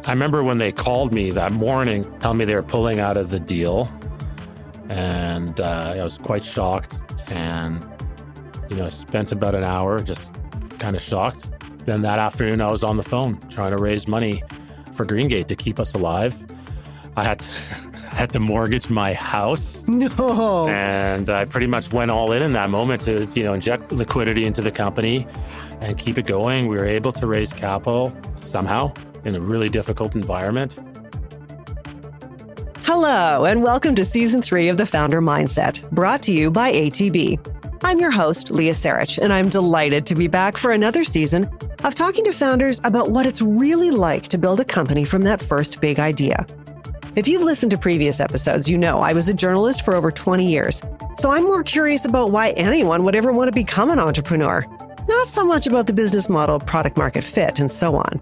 I remember when they called me that morning, telling me they were pulling out of the deal. And I was quite shocked. And, I spent about an hour just kind of shocked. Then that afternoon, I was on the phone trying to raise money for Greengate to keep us alive. I had to mortgage my house. No. And I pretty much went all in that moment to, inject liquidity into the company and keep it going. We were able to raise capital somehow in a really difficult environment. Hello, and welcome to Season 3 of The Founder Mindset, brought to you by ATB. I'm your host, Leah Sarich, and I'm delighted to be back for another season of talking to founders about what it's really like to build a company from that first big idea. If you've listened to previous episodes, you know I was a journalist for over 20 years, so I'm more curious about why anyone would ever want to become an entrepreneur. Not so much about the business model, product market fit, and so on.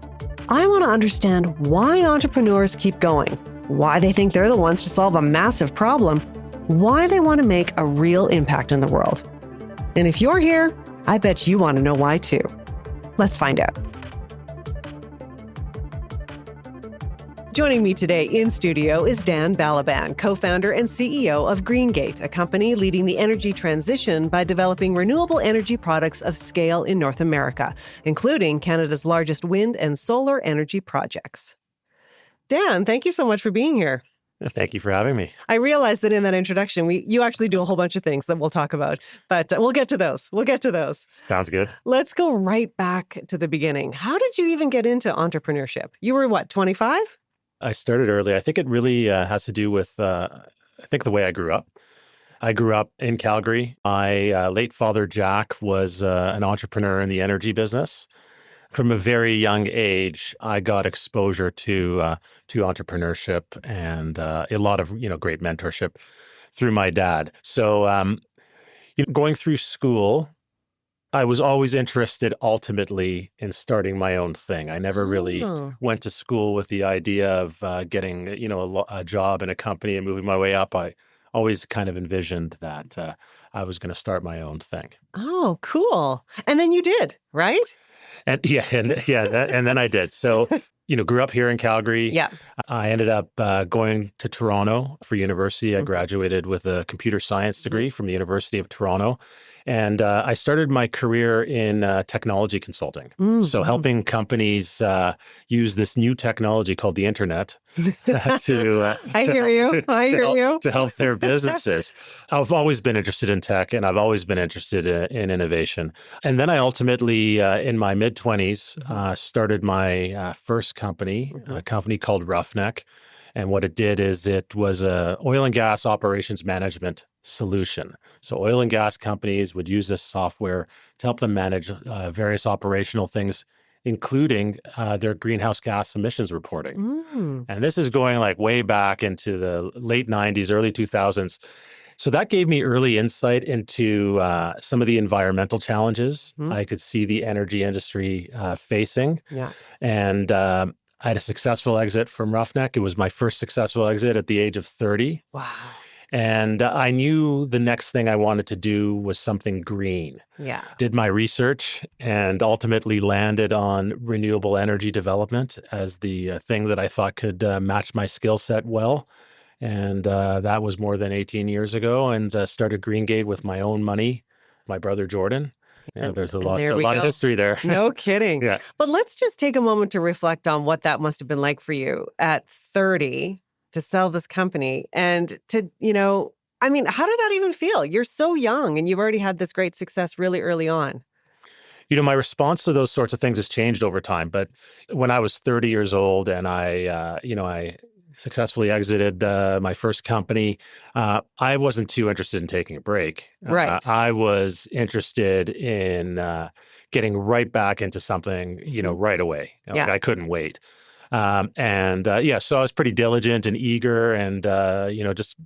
I want to understand why entrepreneurs keep going, why they think they're the ones to solve a massive problem, why they want to make a real impact in the world. And if you're here, I bet you want to know why too. Let's find out. Joining me today in studio is Dan Balaban, co-founder and CEO of Greengate, a company leading the energy transition by developing renewable energy products of scale in North America, including Canada's largest wind and solar energy projects. Dan, thank you so much for being here. Thank you for having me. I realized that in that introduction, you actually do a whole bunch of things that we'll talk about, but we'll get to those. Sounds good. Let's go right back to the beginning. How did you even get into entrepreneurship? You were what, 25? I started early. I think it really has to do with, the way I grew up. I grew up in Calgary. My late father, Jack, was an entrepreneur in the energy business. From a very young age, I got exposure to entrepreneurship and a lot of great mentorship through my dad. So going through school, I was always interested ultimately in starting my own thing. I never really went to school with the idea of getting a job in a company and moving my way up. I always kind of envisioned that I was going to start my own thing. Oh, cool. And then you did, right? And then I did. So, grew up here in Calgary. Yeah. I ended up going to Toronto for university. I graduated with a computer science degree from the University of Toronto. And I started my career in technology consulting. So helping companies use this new technology called the internet to help their businesses. I've always been interested in tech, and I've always been interested in innovation. And then I ultimately, in my mid-20s, started my first company, a company called Roughneck. And what it did is it was a oil and gas operations management solution. So oil and gas companies would use this software to help them manage various operational things, including their greenhouse gas emissions reporting. And this is going like way back into the late 90s, early 2000s. So that gave me early insight into some of the environmental challenges I could see the energy industry facing. Yeah. And I had a successful exit from Roughneck. It was my first successful exit at the age of 30. Wow. And I knew the next thing I wanted to do was something green. Yeah. Did my research and ultimately landed on renewable energy development as the thing that I thought could match my skill set well. And that was more than 18 years ago, and started Greengate with my own money, my brother Jordan. Yeah, there's a lot of history there. No kidding. Yeah. But let's just take a moment to reflect on what that must have been like for you at 30 to sell this company and to, how did that even feel? You're so young and you've already had this great success really early on. My response to those sorts of things has changed over time. But when I was 30 years old and I successfully exited my first company, I wasn't too interested in taking a break. Right. I was interested in getting right back into something, right away. I couldn't wait. So I was pretty diligent and eager and, just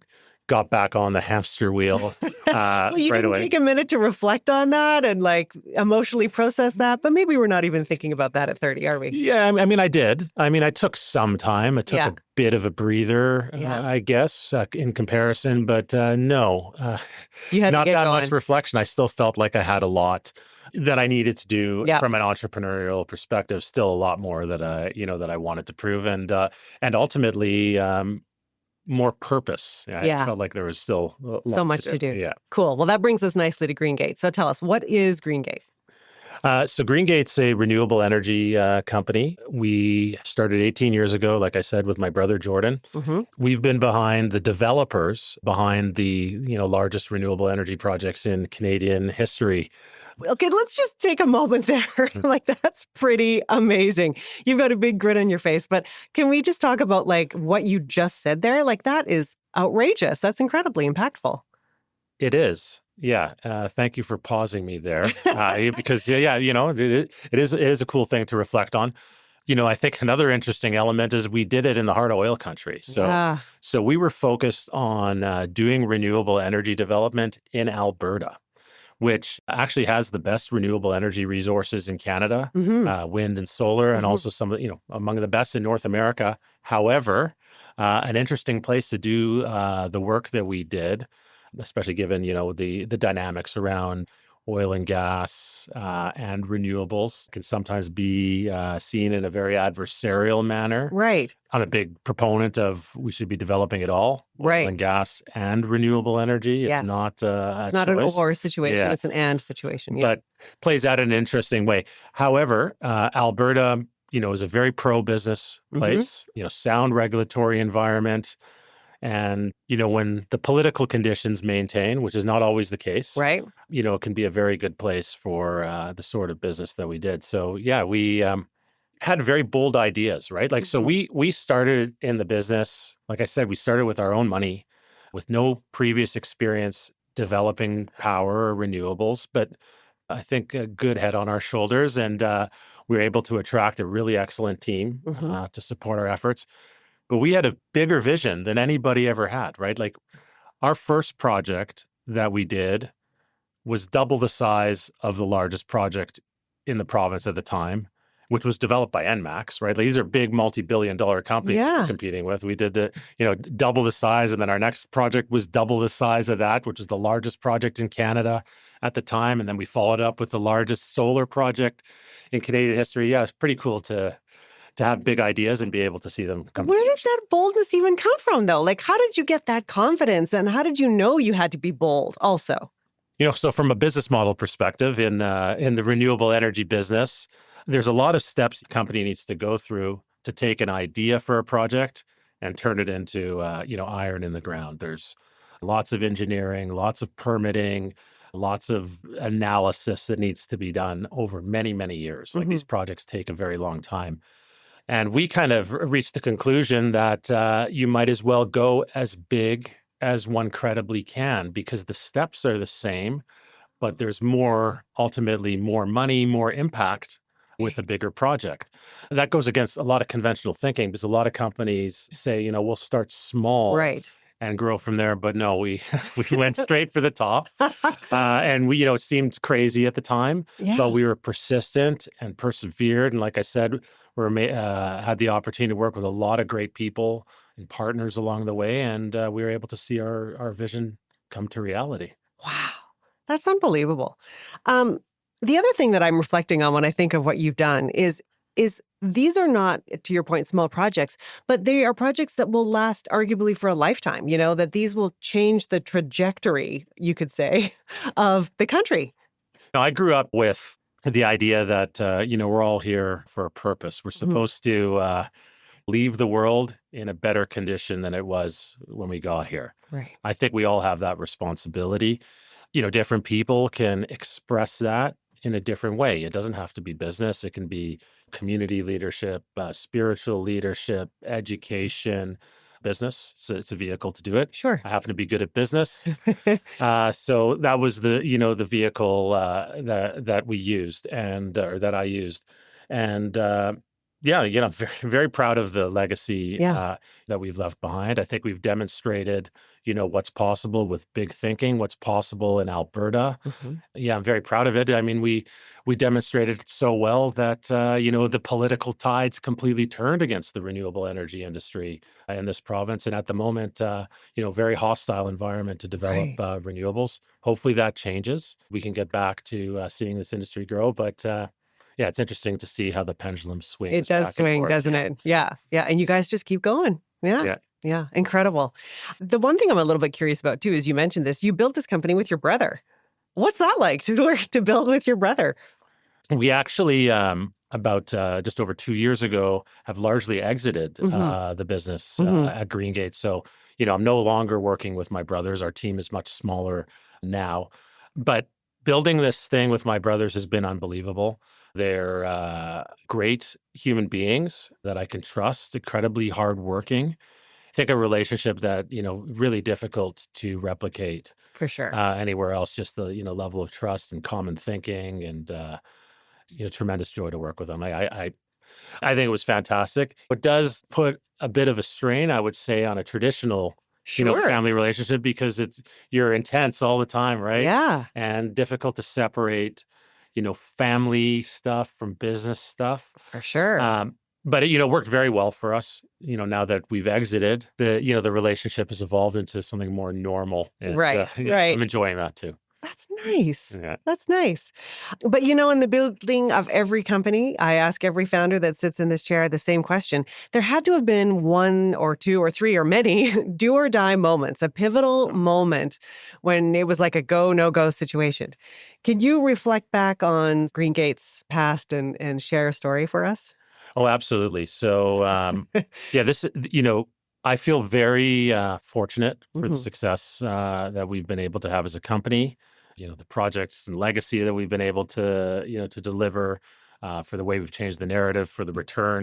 got back on the hamster wheel So you right didn't away. take a minute to reflect on that and like emotionally process that, but maybe we're not even thinking about that at 30, are we? Yeah, I mean, I did. I mean, I took some time. I took Yeah. a bit of a breather, Yeah. I guess, in comparison, but no, You had to not get that much going. reflection. I still felt like I had a lot that I needed to do Yeah. from an entrepreneurial perspective. Still a lot more that I wanted to prove, and ultimately more purpose. Yeah, I Yeah. felt like there was still So lots to much do. to do. Yeah. Cool. Well, that brings us nicely to Greengate. So tell us, what is Greengate? So Greengate's a renewable energy company. We started 18 years ago, like I said, with my brother Jordan. Mm-hmm. We've been behind the developers behind the largest renewable energy projects in Canadian history. Okay, let's just take a moment there. Like, that's pretty amazing. You've got a big grin on your face, but can we just talk about like what you just said there? Like, that is outrageous. That's incredibly impactful. It is. Yeah. Thank you for pausing me there because it is a cool thing to reflect on. I think another interesting element is we did it in the heart of oil country. So, Yeah. so we were focused on doing renewable energy development in Alberta, which actually has the best renewable energy resources in Canada, Mm-hmm. wind and solar, and also some of among the best in North America. However, an interesting place to do the work that we did, especially given the dynamics around oil and gas and renewables, can sometimes be seen in a very adversarial manner. Right. I'm a big proponent of we should be developing it all, oil Right. and gas and renewable energy. It's Yes. not It's a not an choice. or situation. Yeah, It's an and situation. Yeah. but plays out in an interesting way. However, Alberta, is a very pro-business Mm-hmm. place, sound regulatory environment. And, when the political conditions maintain, which is not always the case, Right. it can be a very good place for the sort of business that we did. So, yeah, we had very bold ideas, right? Like, so Mm-hmm. we started in the business, like I said, we started with our own money with no previous experience developing power or renewables, but I think a good head on our shoulders. And we were able to attract a really excellent team Mm-hmm. to support our efforts. But we had a bigger vision than anybody ever had, right? Like our first project that we did was double the size of the largest project in the province at the time, which was developed by NMAX, right? Like, these are big multi-billion-dollar companies that we're Yeah. competing with. We did double the size, and then our next project was double the size of that, which was the largest project in Canada at the time. And then we followed up with the largest solar project in Canadian history. Yeah, it's pretty cool to have big ideas and be able to see them come to Where did fruition. that boldness even come from, though? Like, how did you get that confidence? And how did you know you had to be bold also? So from a business model perspective, in the renewable energy business, there's a lot of steps a company needs to go through to take an idea for a project and turn it into iron in the ground. There's lots of engineering, lots of permitting, lots of analysis that needs to be done over many, many years. Like, Mm-hmm. these projects take a very long time. And we kind of reached the conclusion that you might as well go as big as one credibly can, because the steps are the same, but there's ultimately more money, more impact with a bigger project. That goes against a lot of conventional thinking, because a lot of companies say, we'll start small Right. and grow from there. But no, we we went straight for the top. And we, it seemed crazy at the time, Yeah. but we were persistent and persevered. And like I said, had the opportunity to work with a lot of great people and partners along the way. And we were able to see our vision come to reality. Wow. That's unbelievable. Um, the other thing that I'm reflecting on when I think of what you've done is these are not, to your point, small projects, but they are projects that will last arguably for a lifetime, that these will change the trajectory, you could say, of the country. Now, I grew up with the idea that, we're all here for a purpose. We're Mhm. supposed to leave the world in a better condition than it was when we got here. Right. I think we all have that responsibility. Different people can express that in a different way. It doesn't have to be business. It can be community leadership, spiritual leadership, education, business. So it's a vehicle to do it. Sure. I happen to be good at business. So that was the vehicle that we used or that I used. And very, very proud of the legacy Yeah. that we've left behind. I think we've demonstrated, what's possible with big thinking, what's possible in Alberta. Yeah, I'm very proud of it. I mean, we demonstrated it so well that, the political tides completely turned against the renewable energy industry in this province. And at the moment, very hostile environment to develop Right. renewables. Hopefully that changes. We can get back to seeing this industry grow. But yeah, it's interesting to see how the pendulum It swings does back and swing, forth. doesn't Yeah. it? Yeah. Yeah. And you guys just keep going. Yeah. Yeah. Yeah. Incredible. The one thing I'm a little bit curious about too is you mentioned this. You built this company with your brother. What's that like to work to build with your brother? We actually, about just over 2 years ago, have largely exited Hmm. the business Hmm. at Greengate. So, I'm no longer working with my brothers. Our team is much smaller now. But building this thing with my brothers has been unbelievable. They're great human beings that I can trust, incredibly hardworking. I think a relationship that, really difficult to replicate For sure. anywhere else, just the, level of trust and common thinking and, tremendous joy to work with them. I think it was fantastic. It does put a bit of a strain, I would say, on a traditional, Sure. family relationship because you're intense all the time, right? Yeah. And difficult to separate, family stuff from business stuff. For sure. But it, worked very well for us. Now that we've exited, the relationship has evolved into something more normal, and Right. yeah, Right. I'm enjoying that too. That's nice. Yeah. That's nice. But in the building of every company, I ask every founder that sits in this chair the same question. There had to have been one or two or three or many do or die moments, a pivotal moment when it was like a go, no go situation. Can you reflect back on Greengate's past and share a story for us? Oh, absolutely. So, yeah, I feel very fortunate for the Hmm. success that we've been able to have as a company. The projects and legacy that we've been able to, to deliver, for the way we've changed the narrative, for the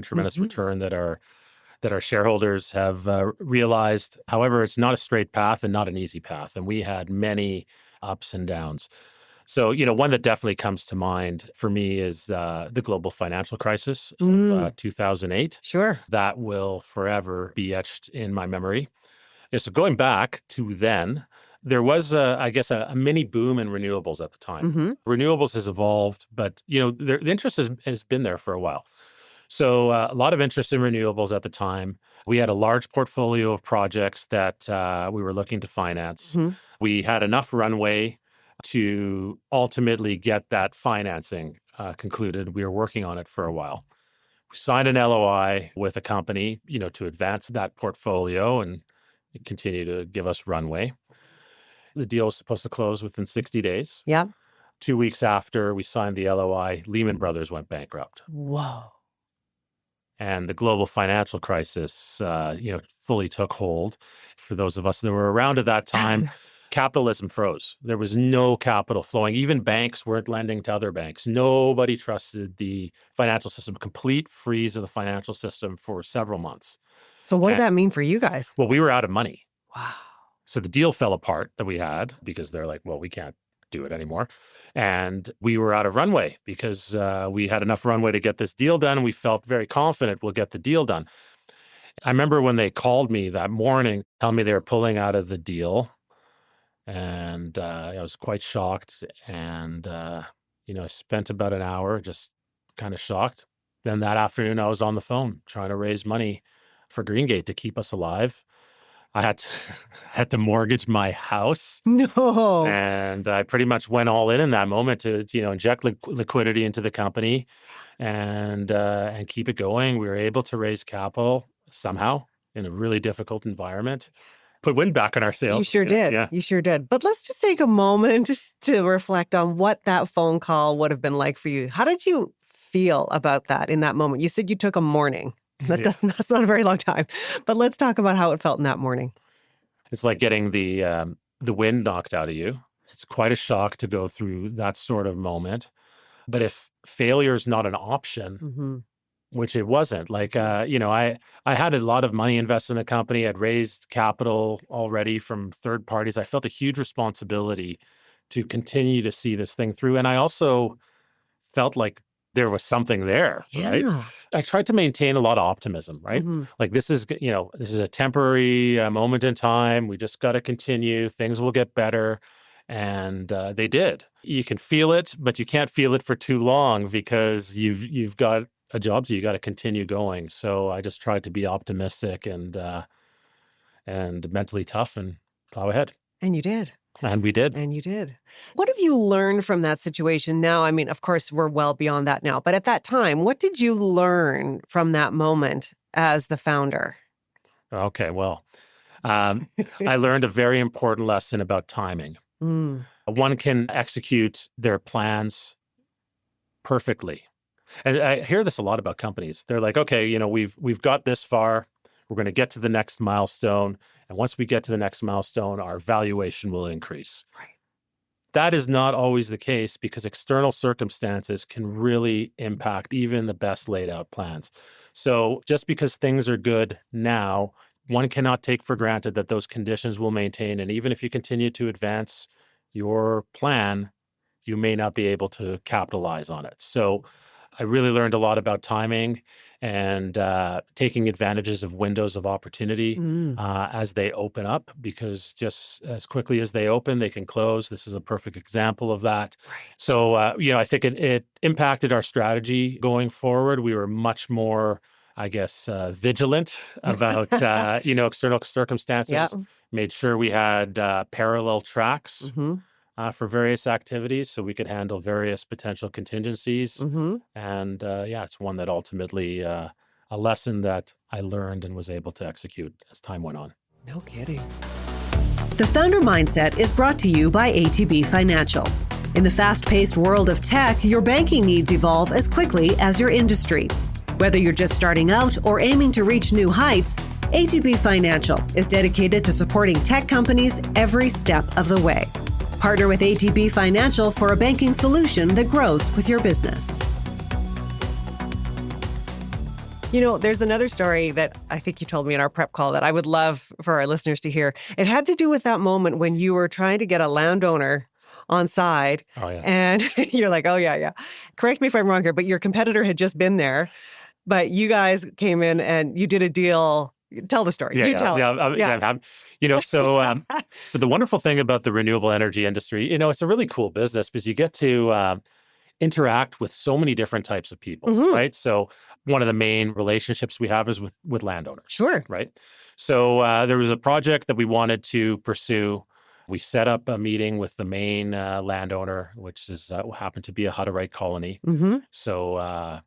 tremendous Hmm. return that our shareholders have realized. However, it's not a straight path and not an easy path, and we had many ups and downs. So, one that definitely comes to mind for me is the global financial crisis of Mm, 2008. sure. That will forever be etched in my memory. Yeah, so going back to then, there was, I guess, a mini boom in renewables at the time. Hmm. Renewables has evolved, but the interest has been there for a while. So a lot of interest in renewables at the time. We had a large portfolio of projects that we were looking to finance. Hmm. We had enough runway to ultimately get that financing concluded. We were working on it for a while. We signed an LOI with a company, to advance that portfolio and continue to give us runway. The deal was supposed to close within 60 days. Yeah. 2 weeks after we signed the LOI, Lehman Brothers went bankrupt. Whoa. And the global financial crisis, fully took hold. For those of us that were around at that time, capitalism froze. There was no capital flowing. Even banks weren't lending to other banks. Nobody trusted the financial system. Complete freeze of the financial system for several months. So what did And, that mean for you guys? well, we were out of money. Wow. So the deal fell apart that we had because they're like, well, we can't do it anymore. And we were out of runway because we had enough runway to get this deal done. We felt very confident we'll get the deal done. I remember when they called me that morning, telling me they were pulling out of the deal. And I was quite shocked. And, I spent about an hour just kind of shocked. Then that afternoon, I was on the phone trying to raise money for Greengate to keep us alive. I had to, had to mortgage my house. No. And I pretty much went all in that moment to inject liquidity into the company and keep it going. We were able to raise capital somehow in a really difficult environment, put wind back in our You sails. sure Yeah, did. yeah. You sure did. But let's just take a moment to reflect on what that phone call would have been like for you. How did you feel about that in that moment? You said you took a morning. Yeah. That's not a very long time. But let's talk about how it felt in that morning. It's like getting the wind knocked out of you. It's quite a shock to go through that sort of moment. But if failure is not an option, Hmm. which it wasn't. Like, I had a lot of money invested in the company. I'd raised capital already from third parties. I felt a huge responsibility to continue to see this thing through. And I also felt like there was something there, right? Yeah. I tried to maintain a lot of optimism, right? Like this is a temporary moment in time. We just got to continue. Things will get better. And they did. You can feel it, but you can't feel it for too long because you've got a job, so you got to continue going. So I just tried to be optimistic and mentally tough and plow ahead. And you did. And we did. And you did. What have you learned from that situation now? I mean, of course, we're well beyond that now. But at that time, what did you learn from that moment as the founder? Okay, well, I learned a very important lesson about timing. One can execute their plans perfectly. And I hear this a lot about companies. They're like, okay, we've got this far. We're going to get to the next milestone. And once we get to the next milestone, our valuation will increase. Right. That is not always the case because external circumstances can really impact even the best laid out plans. So just because things are good now, one cannot take for granted that those conditions will maintain. And even if you continue to advance your plan, you may not be able to capitalize on it. So I really learned a lot about timing and taking advantages of windows of opportunity as they open up, because just as quickly as they open, they can close. This is a perfect example of that. Right. So, I think it impacted our strategy going forward. We were much more, I guess, vigilant about, external circumstances, Yeah. made sure we had parallel tracks for various activities so we could handle various potential contingencies. And it's one that ultimately, a lesson that I learned and was able to execute as time went on. No kidding. The Founder Mindset is brought to you by ATB Financial. In the fast-paced world of tech, your banking needs evolve as quickly as your industry. Whether you're just starting out or aiming to reach new heights, ATB Financial is dedicated to supporting tech companies every step of the way. Partner with ATB Financial for a banking solution that grows with your business. There's another story that I think you told me in our prep call that I would love for our listeners to hear. It had to do with that moment when you were trying to get a landowner on side. Oh, yeah. And you're like, oh, yeah. Correct me if I'm wrong here, but your competitor had just been there, but you guys came in and you did a deal. Tell the story. So the wonderful thing about the renewable energy industry, it's a really cool business because you get to interact with so many different types of people, right? So one of the main relationships we have is with landowners. Sure. Right? So there was a project that we wanted to pursue. We set up a meeting with the main landowner, which is happened to be a Hutterite colony. So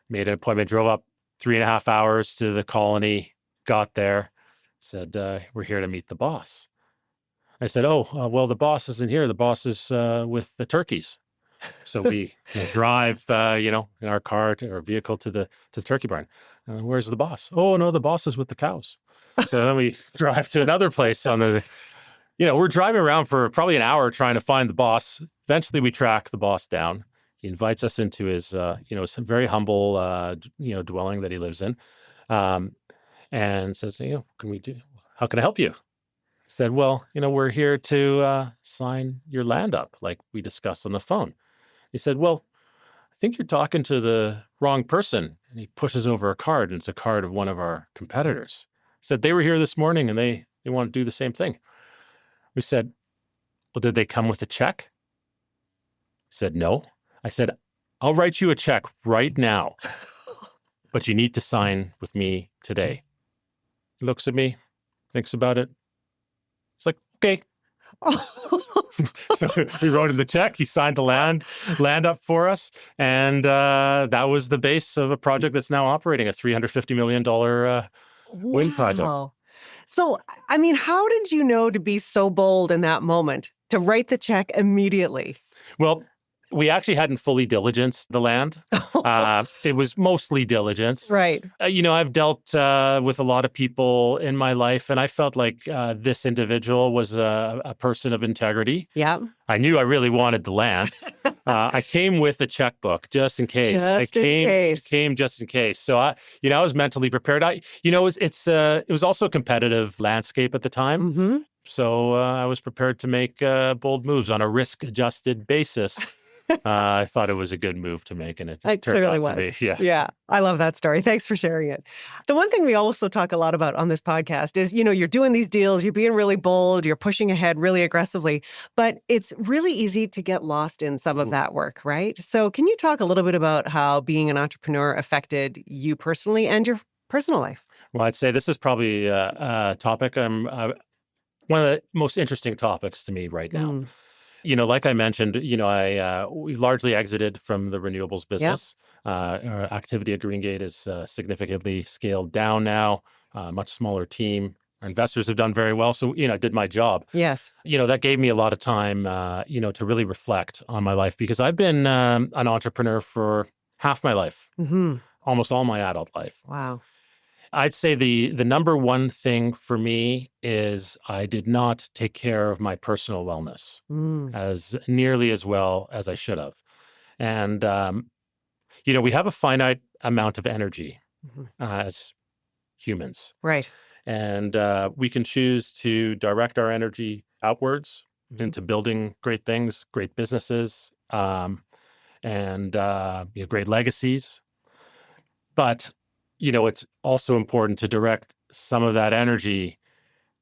made an appointment, drove up 3.5 hours to the colony, got there, said, we're here to meet the boss. I said, well, the boss isn't here. The boss is with the turkeys. So we drive, in our car or vehicle to the turkey barn. Where's the boss? Oh, no, the boss is with the cows. So then we drive to another place we're driving around for probably an hour trying to find the boss. Eventually we track the boss down. He invites us into his, some very humble, dwelling that he lives in. And says, how can I help you? I said, well, we're here to sign your land up like we discussed on the phone. He said, well, I think you're talking to the wrong person. And he pushes over a card, and it's a card of one of our competitors. He said, they were here this morning and they want to do the same thing. We said, well, did they come with a check? He said, no. I said, I'll write you a check right now, but you need to sign with me today. He looks at me, thinks about it. It's like, okay. So we wrote him the check. He signed the land up for us. And that was the base of a project that's now operating, a $350 million wind project. So, how did you know to be so bold in that moment, to write the check immediately? Well, we actually hadn't fully diligenced the land. It was mostly diligence. Right. I've dealt with a lot of people in my life, and I felt like this individual was a person of integrity. Yeah. I knew I really wanted the land. I came with a checkbook just in case. Came just in case. So I was mentally prepared. It was also a competitive landscape at the time. So I was prepared to make bold moves on a risk-adjusted basis. I thought it was a good move to make, and it It turned clearly out to was. be. Yeah. Yeah. I love that story. Thanks for sharing it. The one thing we also talk a lot about on this podcast is, you're doing these deals, you're being really bold, you're pushing ahead really aggressively, but it's really easy to get lost in some of that work, right? So can you talk a little bit about how being an entrepreneur affected you personally and your personal life? Well, I'd say this is probably a topic one of the most interesting topics to me right now. Mm. Like I mentioned, we largely exited from the renewables Yep. business. Our activity at Greengate is significantly scaled down now, much smaller team. Our investors have done very well. So, I did my job. Yes. That gave me a lot of time, to really reflect on my life because I've been an entrepreneur for half my life, Hmm. almost all my adult life. Wow. I'd say the number one thing for me is I did not take care of my personal wellness Mm. as nearly as well as I should have. And, we have a finite amount of energy Mhm. as humans, Right. and we can choose to direct our energy outwards Mhm. into building great things, great businesses, and great legacies. But, it's also important to direct some of that energy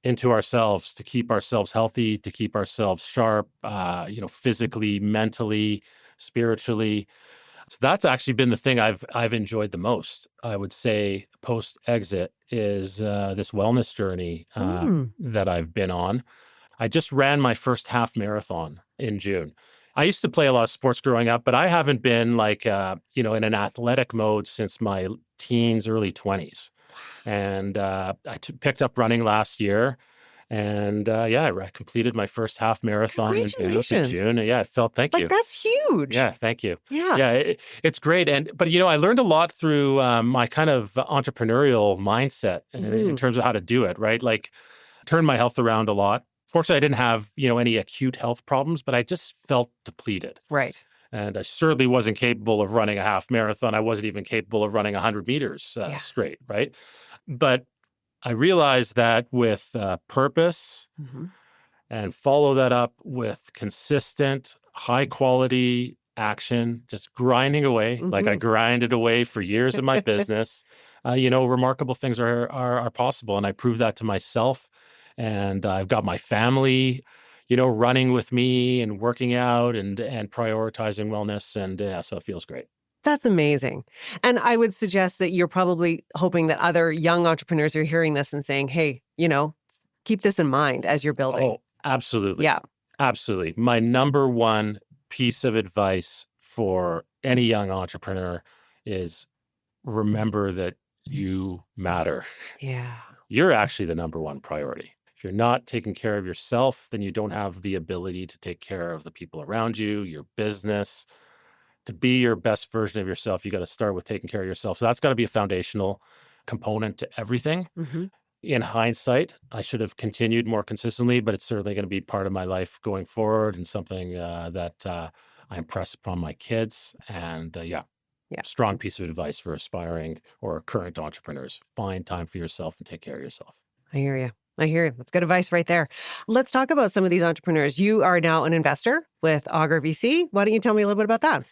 into ourselves to keep ourselves healthy, to keep ourselves sharp, physically, mentally, spiritually. So that's actually been the thing I've enjoyed the most. I would say post exit is this wellness journey Mm. that I've been on. I just ran my first half marathon in June. I used to play a lot of sports growing up, but I haven't been like, in an athletic mode since my teens, early 20s. And picked up running last year. And I completed my first half marathon in Congratulations. June. And yeah, thank Like, you. that's huge. Yeah, thank you. Yeah. Yeah, it's great. But I learned a lot through my kind of entrepreneurial mindset in Mhm. terms of how to do it, right? Like, turned my health around a lot. Fortunately, I didn't have, any acute health problems, but I just felt depleted. Right. And I certainly wasn't capable of running a half marathon. I wasn't even capable of running 100 meters Yeah. straight, right? But I realized that with purpose Mhm. and follow that up with consistent, high quality action, just grinding away, like I Mhm. grinded away for years in my business, remarkable things are possible. And I proved that to myself. And I've got my family, running with me and working out and prioritizing wellness. And so it feels great. That's amazing. And I would suggest that you're probably hoping that other young entrepreneurs are hearing this and saying, "Hey, keep this in mind as you're building." Oh, absolutely. Yeah. Absolutely. My number one piece of advice for any young entrepreneur is remember that you matter. Yeah. You're actually the number one priority. If you're not taking care of yourself, then you don't have the ability to take care of the people around you, your business. To be your best version of yourself, you got to start with taking care of yourself. So that's got to be a foundational component to everything. Mhm. In hindsight, I should have continued more consistently, but it's certainly going to be part of my life going forward and something that I impress upon my kids. And Yeah. strong piece of advice for aspiring or current entrepreneurs. Find time for yourself and take care of yourself. I hear you. I hear you. That's good advice right there. Let's talk about some of these entrepreneurs. You are now an investor with Augur VC. Why don't you tell me a little bit about that?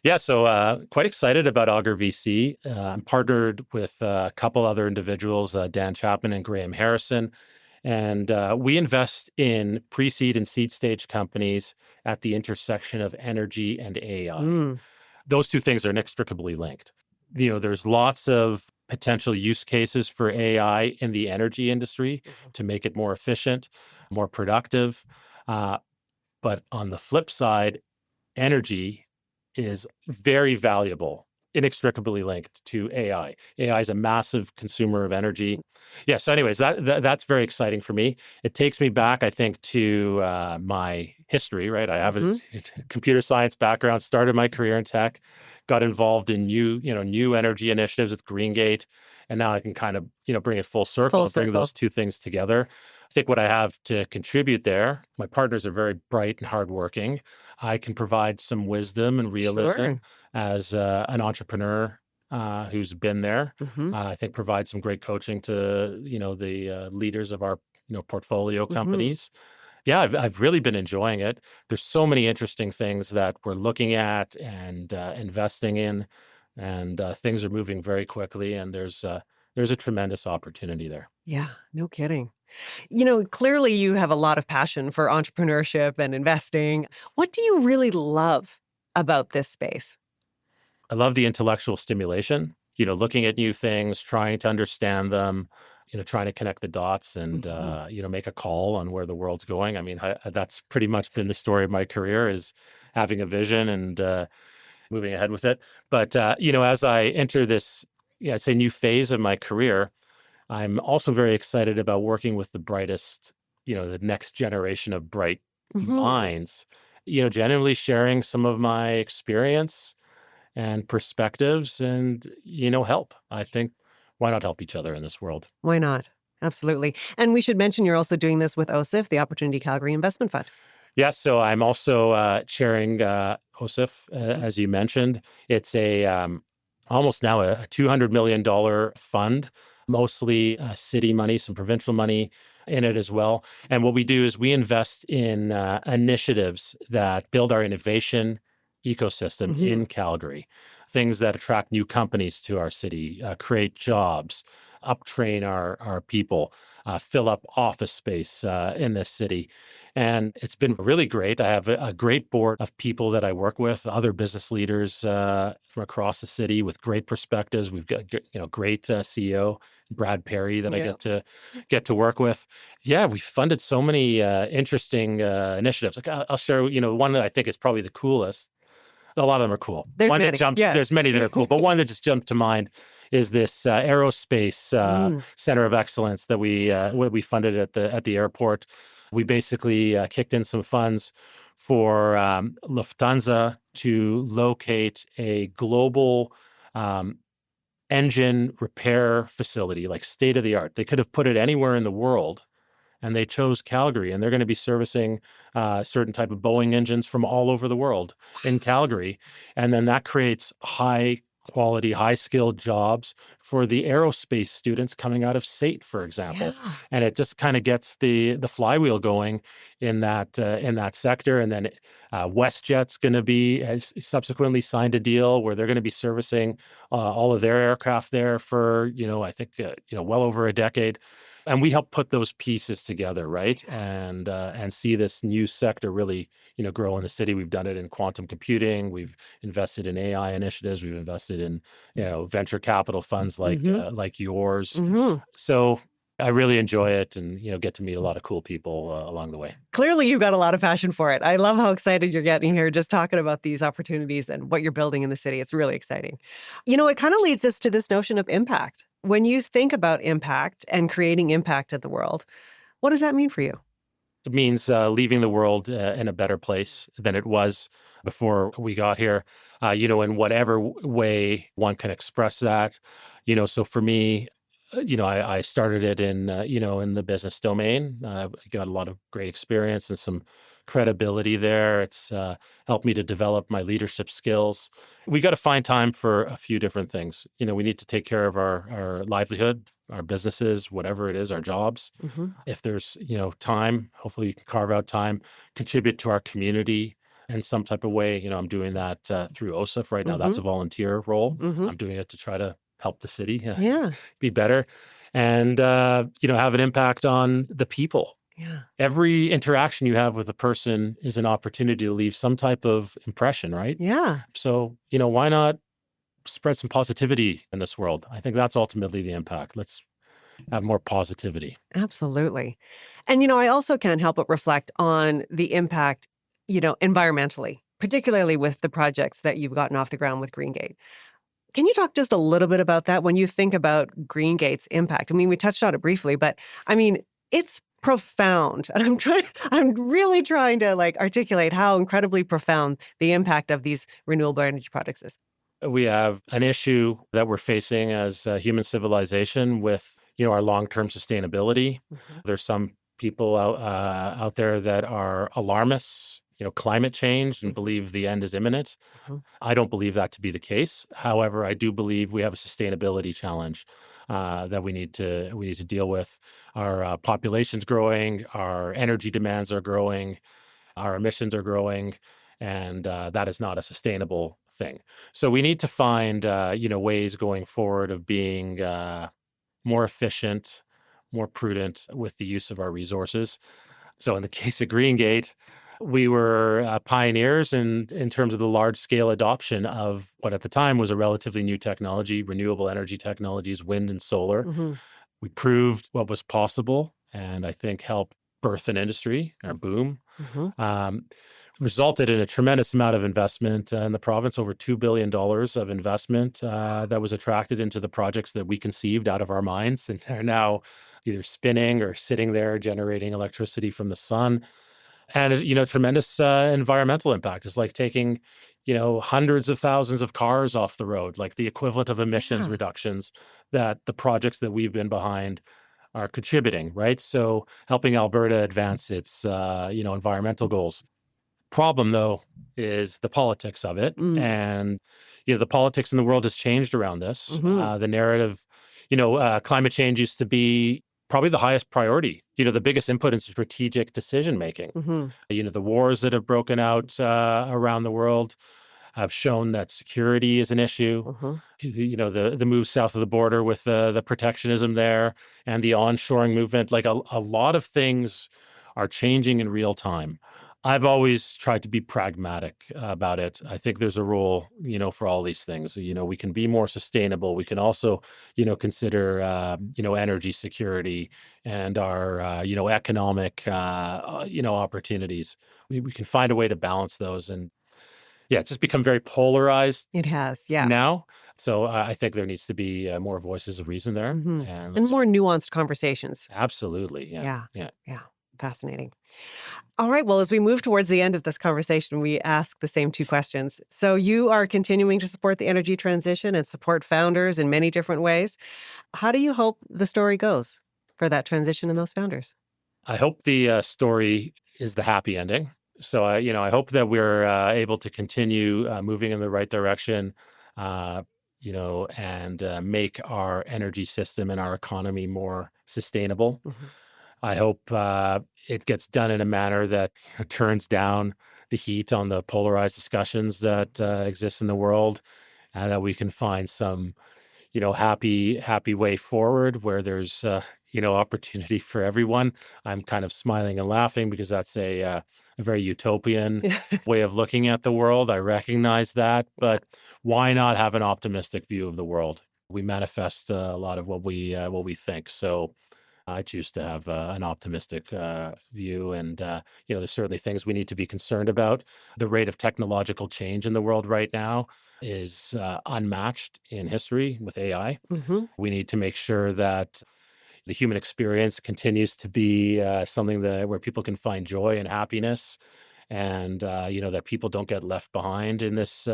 Yeah, so quite excited about Augur VC. I'm partnered with a couple other individuals, Dan Chapman and Graham Harrison. And we invest in pre-seed and seed stage companies at the intersection of energy and AI. Mm. Those two things are inextricably linked. There's lots of potential use cases for AI in the energy industry to make it more efficient, more productive. But on the flip side, energy is very valuable, inextricably linked to AI. AI is a massive consumer of energy. Yeah. So, anyways, that's very exciting for me. It takes me back, I think, to my history. Right, I have a Mhm. computer science background. Started my career in tech, got involved in new energy initiatives with Greengate, and now I can kind of bring it full circle Full and bring circle. those two things together. I think what I have to contribute there, my partners are very bright and hardworking. I can provide some wisdom and realism Sure. as an entrepreneur who's been there. Mhm. I think provide some great coaching to the leaders of our portfolio Mhm. companies, Yeah, I've really been enjoying it. There's so many interesting things that we're looking at and investing in, and things are moving very quickly. And there's a tremendous opportunity there. Yeah, no kidding. Clearly you have a lot of passion for entrepreneurship and investing. What do you really love about this space? I love the intellectual stimulation. Looking at new things, trying to understand them. Trying to connect the dots and Mhm. make a call on where the world's going. I mean, that's pretty much been the story of my career is having a vision and moving ahead with it. But as I enter this, yeah, I'd say new phase of my career, I'm also very excited about working with the brightest, the next generation of bright Mhm. minds. Genuinely sharing some of my experience and perspectives, and help. I think why not help each other in this world? Why not? Absolutely. And we should mention you're also doing this with OSIF, the Opportunity Calgary Investment Fund. Yeah, so I'm also chairing OSIF, Mhm. as you mentioned. It's a almost now a $200 million fund, mostly city money, some provincial money in it as well. And what we do is we invest in initiatives that build our innovation ecosystem Mhm. in Calgary, things that attract new companies to our city, create jobs, uptrain our people, fill up office space in this city. And it's been really great. I have a great board of people that I work with, other business leaders from across the city with great perspectives. We've got great CEO Brad Perry that I Yeah. get to work with. Yeah, we funded so many interesting initiatives. Like I'll share, one that I think is probably the coolest. A lot of them are cool. There's One that many. jumps, Yes. there's many that are cool, but one that just jumped to mind is this aerospace Mm. center of excellence that we funded at the airport. We basically kicked in some funds for Lufthansa to locate a global um, engine repair facility, like state of the art. They could have put it anywhere in the world, and they chose Calgary, and they're going to be servicing certain type of Boeing engines from all over the world in Calgary, and then that creates high quality, high skilled jobs for the aerospace students coming out of SAIT, for example, Yeah. and it just kind of gets the flywheel going in that sector. And then WestJet's going to be has subsequently signed a deal where they're going to be servicing all of their aircraft there for I think well over a decade. And we help put those pieces together, right? And see this new sector really, grow in the city. We've done it in quantum computing. We've invested in AI initiatives. We've invested in, venture capital funds Mhm. like yours. Mhm. So I really enjoy it, and get to meet a lot of cool people along the way. Clearly, you've got a lot of passion for it. I love how excited you're getting here just talking about these opportunities and what you're building in the city. It's really exciting. It kind of leads us to this notion of impact. When you think about impact and creating impact in the world, what does that mean for you? It means leaving the world in a better place than it was before we got here, in whatever way one can express that. So for me, I started it in the business domain. I got a lot of great experience and some credibility there. It's helped me to develop my leadership skills. We got to find time for a few different things. We need to take care of our livelihood, our businesses, whatever it is, our jobs. Mhm. If there's, time, hopefully you can carve out time, contribute to our community in some type of way. I'm doing that through OSIF right now. That's a Mhm. volunteer role. Mhm. I'm doing it to try to help the city Yeah. be better and, have an impact on the people. Yeah. Every interaction you have with a person is an opportunity to leave some type of impression, right? Yeah. So, why not spread some positivity in this world? I think that's ultimately the impact. Let's have more positivity. Absolutely. And, I also can't help but reflect on the impact, environmentally, particularly with the projects that you've gotten off the ground with Greengate. Can you talk just a little bit about that when you think about Greengate's impact? I mean, we touched on it briefly, but I mean, it's profound. And I'm really trying to articulate how incredibly profound the impact of these renewable energy projects is. We have an issue that we're facing as human civilization with, our long-term sustainability. Mhm. There's some people out there that are alarmists, climate change and believe the end is imminent. Mhm. I don't believe that to be the case. However, I do believe we have a sustainability challenge that we need to deal with. Our population's growing, our energy demands are growing, our emissions are growing, and that is not a sustainable thing. So we need to find ways going forward of being more efficient, more prudent with the use of our resources. So in the case of Greengate, we were pioneers in terms of the large scale adoption of what at the time was a relatively new technology, renewable energy technologies, wind and solar. Mhm. We proved what was possible and I think helped birth an industry, or boom. Mhm. Um, Resulted in a tremendous amount of investment in the province, over $2 billion of investment that was attracted into the projects that we conceived out of our minds and are now either spinning or sitting there generating electricity from the sun. And, tremendous environmental impact. It's like taking, hundreds of thousands of cars off the road, like the equivalent of emissions Yeah. reductions that the projects that we've been behind are contributing, right? So helping Alberta advance its, environmental goals. Problem, though, is the politics of it. Mm. And, the politics in the world has changed around this. Mhm. The narrative, climate change used to be probably the highest priority, the biggest input in strategic decision making. Mhm. The wars that have broken out around the world have shown that security is an issue. Mhm. The move south of the border with the protectionism there and the onshoring movement, like a lot of things are changing in real time. I've always tried to be pragmatic about it. I think there's a role, for all these things. We can be more sustainable. We can also, consider, energy security and our, economic, opportunities. We can find a way to balance those. And yeah, it's just become very polarized It has. Yeah. now. So I think there needs to be more voices of reason there. Mhm. And And more nuanced conversations. absolutely. Yeah. Yeah. Yeah. Yeah. Fascinating. All right. Well, as we move towards the end of this conversation, we ask the same two questions. So you are continuing to support the energy transition and support founders in many different ways. How do you hope the story goes for that transition and those founders? I hope the story is the happy ending. So I hope that we're able to continue moving in the right direction, uh, and make our energy system and our economy more sustainable. Mhm. I hope it gets done in a manner that turns down the heat on the polarized discussions that exist in the world, and that we can find some happy way forward where there's, opportunity for everyone. I'm kind of smiling and laughing because that's a very utopian way of looking at the world. I recognize that, but why not have an optimistic view of the world? We manifest a lot of what we think. So I choose to have an optimistic view. And, there's certainly things we need to be concerned about. The rate of technological change in the world right now is unmatched in history with AI. Mhm. We need to make sure that the human experience continues to be something where people can find joy and happiness. And, that people don't get left behind in this,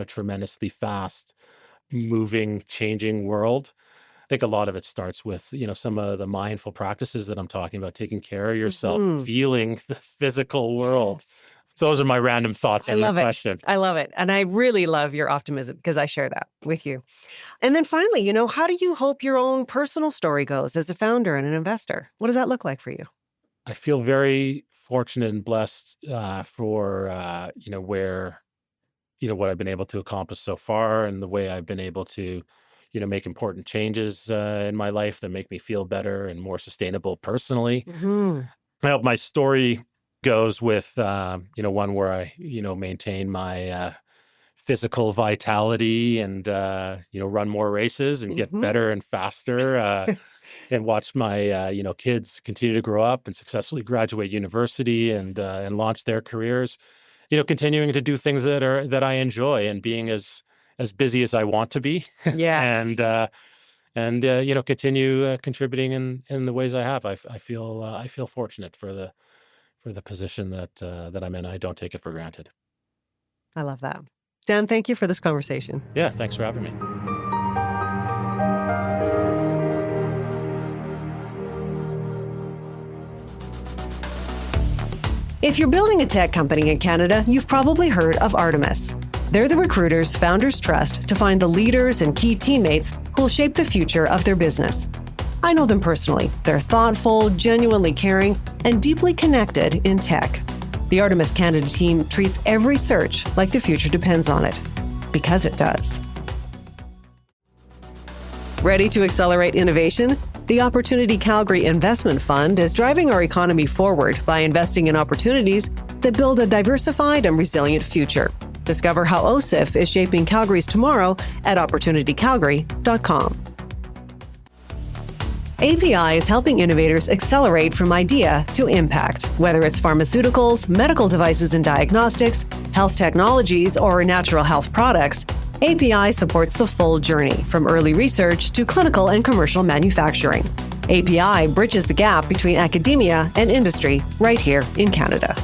tremendously fast moving, changing world. I think a lot of it starts with, some of the mindful practices that I'm talking about, taking care of yourself, Mhm. feeling the physical world. Yes. So those are my random thoughts I on your love it. question. I love it. And I really love your optimism because I share that with you. And then finally, how do you hope your own personal story goes as a founder and an investor? What does that look like for you? I feel very fortunate and blessed for, where, what I've been able to accomplish so far and the way I've been able to, make important changes in my life that make me feel better and more sustainable personally. Mhm. I hope my story goes with, one where I, maintain my physical vitality and, run more races and get Mhm. better and faster and watch my, kids continue to grow up and successfully graduate university and launch their careers, continuing to do things that I enjoy and being as busy as I want to be Yes. and continue contributing in the ways I have. I feel fortunate for the position that I'm in. I don't take it for granted. I love that. Dan, thank you for this conversation. Yeah, thanks for having me. If you're building a tech company in Canada, you've probably heard of Artemis. They're the recruiters founders trust to find the leaders and key teammates who'll shape the future of their business. I know them personally. They're thoughtful, genuinely caring, and deeply connected in tech. The Artemis Canada team treats every search like the future depends on it, because it does. Ready to accelerate innovation? The Opportunity Calgary Investment Fund is driving our economy forward by investing in opportunities that build a diversified and resilient future. Discover how OSIF is shaping Calgary's tomorrow at opportunitycalgary.com. API is helping innovators accelerate from idea to impact. Whether it's pharmaceuticals, medical devices and diagnostics, health technologies, or natural health products, API supports the full journey, from early research to clinical and commercial manufacturing. API bridges the gap between academia and industry right here in Canada.